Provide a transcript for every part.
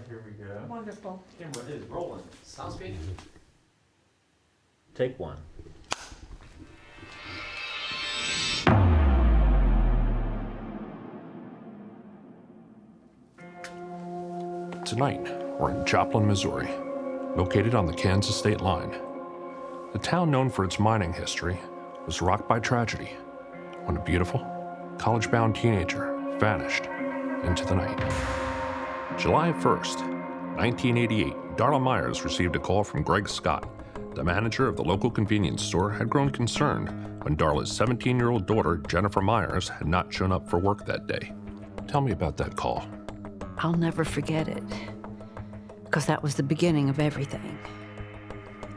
here we go. Wonderful. Camera is rolling. Sounds good. Take one. Tonight, we're in Joplin, Missouri, located on the Kansas state line. The town, known for its mining history, was rocked by tragedy when a beautiful, college-bound teenager vanished into the night. July 1st, 1988, Darla Myers received a call from Greg Scott. The manager of the local convenience store had grown concerned when Darla's 17-year-old daughter, Jennifer Meyers, had not shown up for work that day. Tell me about that call. I'll never forget it, because that was the beginning of everything.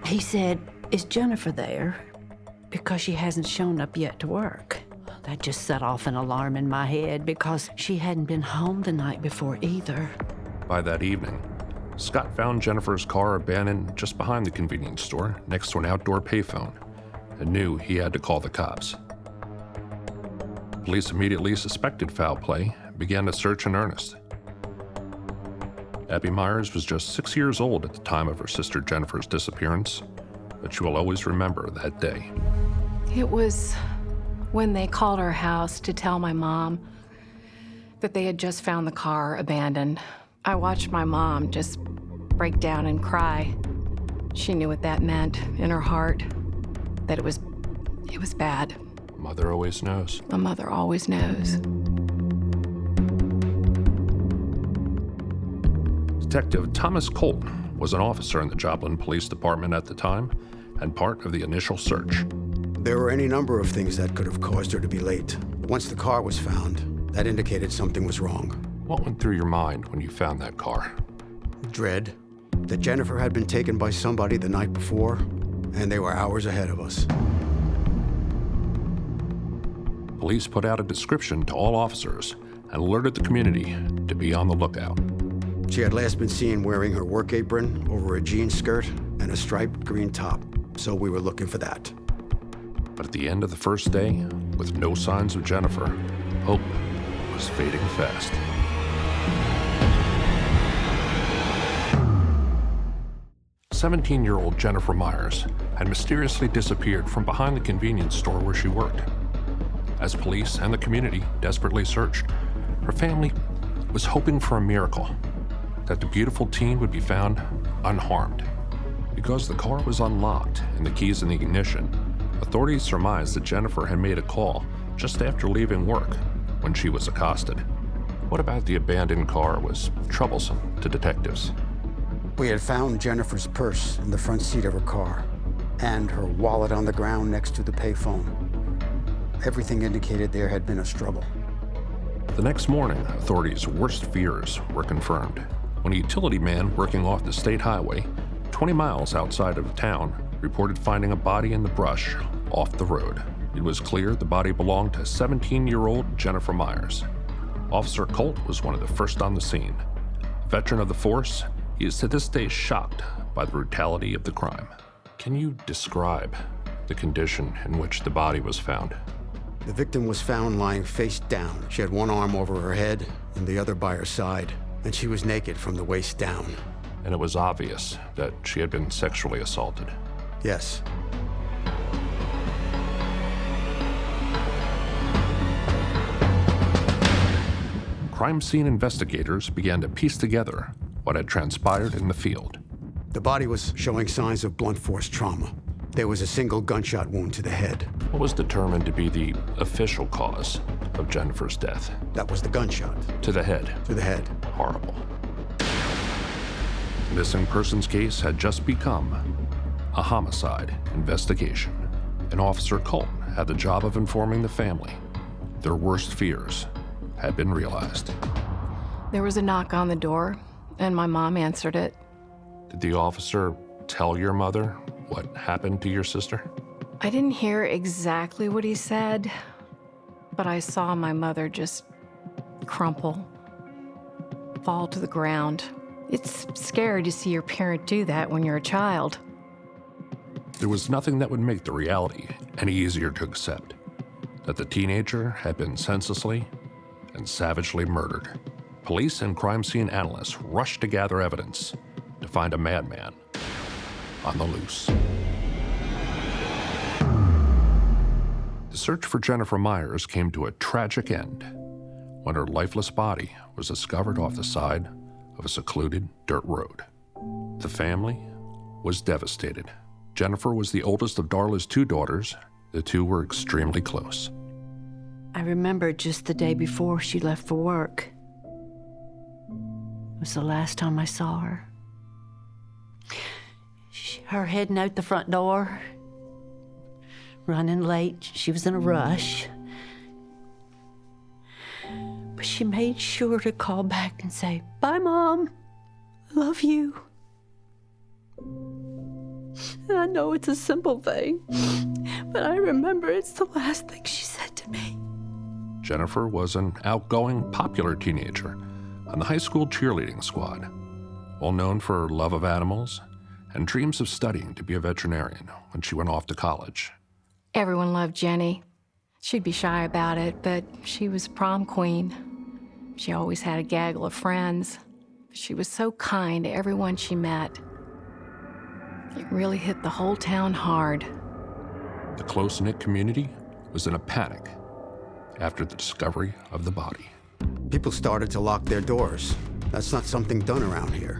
He said, "Is Jennifer there? Because she hasn't shown up yet to work." That just set off an alarm in my head because she hadn't been home the night before either. By that evening, Scott found Jennifer's car abandoned just behind the convenience store next to an outdoor payphone and knew he had to call the cops. Police immediately suspected foul play and began a search in earnest. Abby Myers was just 6 years old at the time of her sister Jennifer's disappearance, but she will always remember that day. It was when they called our house to tell my mom that they had just found the car abandoned. I watched my mom just break down and cry. She knew what that meant in her heart, that it was bad. Mother always knows. A mother always knows. Detective Thomas Colt was an officer in the Joplin Police Department at the time and part of the initial search. There were any number of things that could have caused her to be late. Once the car was found, that indicated something was wrong. What went through your mind when you found that car? Dread that Jennifer had been taken by somebody the night before, and they were hours ahead of us. Police put out a description to all officers and alerted the community to be on the lookout. She had last been seen wearing her work apron over a jean skirt and a striped green top, so we were looking for that. But at the end of the first day, with no signs of Jennifer, hope was fading fast. "17-year-old Jennifer Meyers had mysteriously disappeared from behind the convenience store where she worked. As police and the community desperately searched, her family was hoping for a miracle, that the beautiful teen would be found unharmed. Because the car was unlocked and the keys in the ignition, authorities surmised that Jennifer had made a call just after leaving work when she was accosted. What about the abandoned car was troublesome to detectives? We had found Jennifer's purse in the front seat of her car and her wallet on the ground next to the payphone. Everything indicated there had been a struggle. The next morning, authorities' worst fears were confirmed when a utility man working off the state highway 20 miles outside of town reported finding a body in the brush off the road. It was clear the body belonged to 17-year-old Jennifer Meyers. Officer Colt was one of the first on the scene. A veteran of the force, he is to this day shocked by the brutality of the crime. Can you describe the condition in which the body was found? The victim was found lying face down. She had one arm over her head and the other by her side, and she was naked from the waist down. And it was obvious that she had been sexually assaulted. Yes. Crime scene investigators began to piece together what had transpired in the field. The body was showing signs of blunt force trauma. There was a single gunshot wound to the head. What was determined to be the official cause of Jennifer's death? That was the gunshot. To the head. To the head. Horrible. The missing persons case had just become a homicide investigation. And Officer Colt had the job of informing the family. Their worst fears had been realized. There was a knock on the door, and my mom answered it. Did the officer tell your mother what happened to your sister? I didn't hear exactly what he said, but I saw my mother just crumple, fall to the ground. It's scary to see your parent do that when you're a child. There was nothing that would make the reality any easier to accept, that the teenager had been senselessly and savagely murdered. Police and crime scene analysts rushed to gather evidence to find a madman on the loose. The search for Jennifer Meyers came to a tragic end when her lifeless body was discovered off the side of a secluded dirt road. The family was devastated. Jennifer was the oldest of Darla's 2 daughters. The two were extremely close. I remember just the day before she left for work. It was the last time I saw her. Her heading out the front door, running late. She was in a rush. But she made sure to call back and say, "Bye, Mom. I love you." And I know it's a simple thing, but I remember it's the last thing she said to me. Jennifer was an outgoing, popular teenager on the high school cheerleading squad, well known for her love of animals and dreams of studying to be a veterinarian when she went off to college. Everyone loved Jenny. She'd be shy about it, but she was prom queen. She always had a gaggle of friends. She was so kind to everyone she met. It really hit the whole town hard. The close-knit community was in a panic after the discovery of the body. People started to lock their doors. That's not something done around here.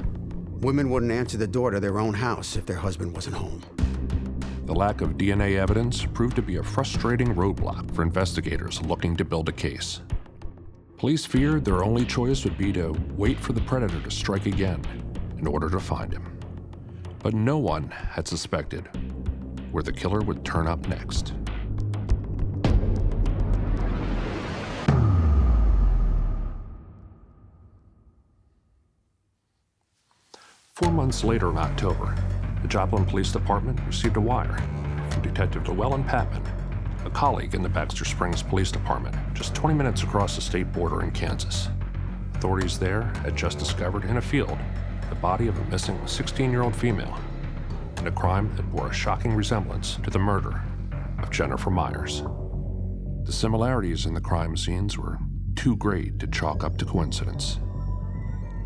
Women wouldn't answer the door to their own house if their husband wasn't home. The lack of DNA evidence proved to be a frustrating roadblock for investigators looking to build a case. Police feared their only choice would be to wait for the predator to strike again in order to find him. But no one had suspected where the killer would turn up next. Four months later in October, the Joplin Police Department received a wire from Detective Llewellyn Patman, a colleague in the Baxter Springs Police Department, just 20 minutes across the state border in Kansas. Authorities there had just discovered in a field the body of a missing 16-year-old female in a crime that bore a shocking resemblance to the murder of Jennifer Meyers. The similarities in the crime scenes were too great to chalk up to coincidence.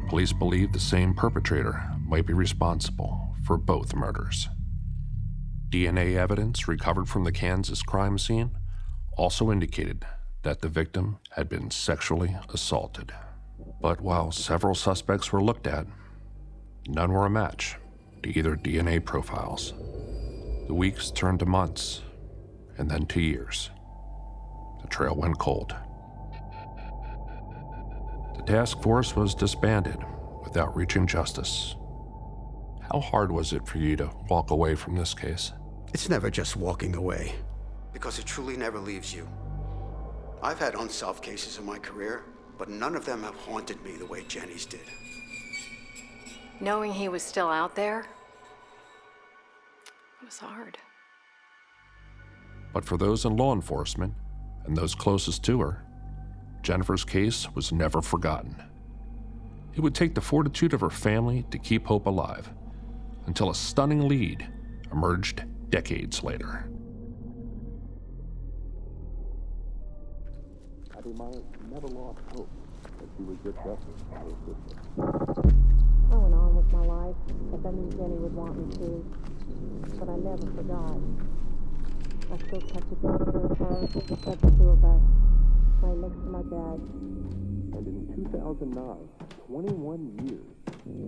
Police believed the same perpetrator might be responsible for both murders. DNA evidence recovered from the Kansas crime scene also indicated that the victim had been sexually assaulted. But while several suspects were looked at, none were a match to either DNA profiles. The weeks turned to months, and then to years. The trail went cold. The task force was disbanded without reaching justice. How hard was it for you to walk away from this case? It's never just walking away, because it truly never leaves you. I've had unsolved cases in my career, but none of them have haunted me the way Jenny's did. Knowing he was still out there, it was hard. But for those in law enforcement and those closest to her, Jennifer's case was never forgotten. It would take the fortitude of her family to keep hope alive until a stunning lead emerged decades later. Abby Meyers never lost hope that she would get justice for her sister. I went on with my life as I knew Jenny would want me to, but I never forgot. I still kept a picture of her with the two of us, right next to my bed. And in 2009, 21 years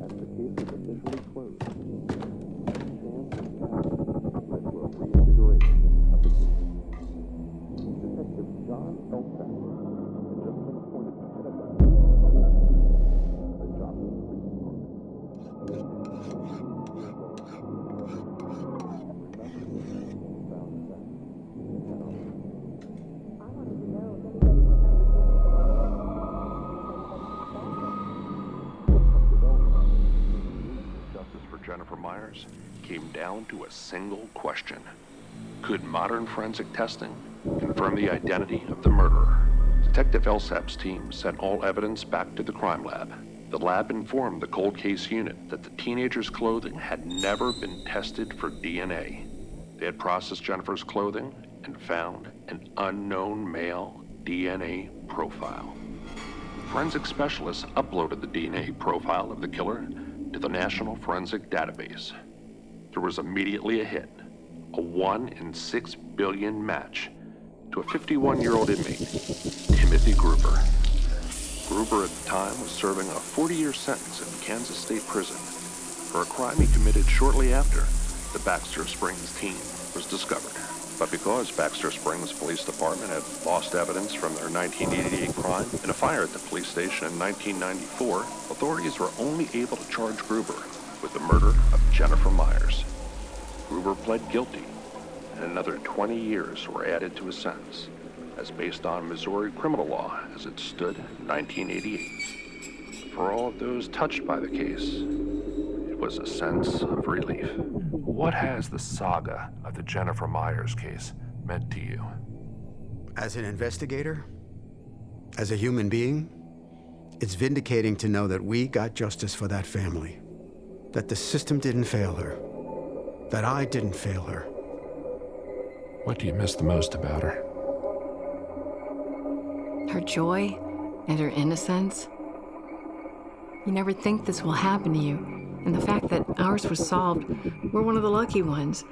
after the case was officially closed, a chance encounter led to a reinvigoration of the case. Detective John Fletcher had just been appointed head of the Joplin Police Department. I wanted to know if anybody remembered Jenny from the Justice for Jennifer Meyers came down to a single question. Could modern forensic testing confirm the identity of the murderer? Detective Elsap's team sent all evidence back to the crime lab. The lab informed the cold case unit that the teenager's clothing had never been tested for DNA. They had processed Jennifer's clothing and found an unknown male DNA profile. forensic specialists uploaded the DNA profile of the killer to the National Forensic Database. There was immediately a hit, a 1 in 6 billion match to a 51-year-old inmate, Timothy Gruber. Gruber at the time was serving a 40-year sentence in Kansas State Prison for a crime he committed shortly after the Baxter Springs teen was discovered. But because Baxter Springs Police Department had lost evidence from their 1988 crime in a fire at the police station in 1994, authorities were only able to charge Gruber with the murder of Jennifer Meyers. Gruber pled guilty, and another 20 years were added to his sentence, as based on Missouri criminal law as it stood in 1988. For all of those touched by the case, it was a sense of relief. What has the saga of the Jennifer Meyers case meant to you? As an investigator, as a human being, it's vindicating to know that we got justice for that family, that the system didn't fail her, that I didn't fail her. What do you miss the most about her? Her joy and her innocence. You never think this will happen to you. And the fact that ours was solved, we're one of the lucky ones.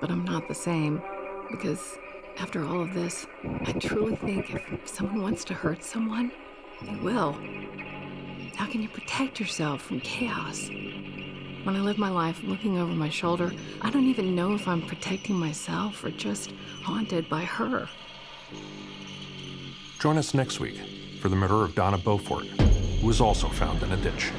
But I'm not the same, because after all of this, I truly think if someone wants to hurt someone, they will. How can you protect yourself from chaos? When I live my life looking over my shoulder, I don't even know if I'm protecting myself or just haunted by her. Join us next week for the murder of Donna Beaufort, who was also found in a ditch.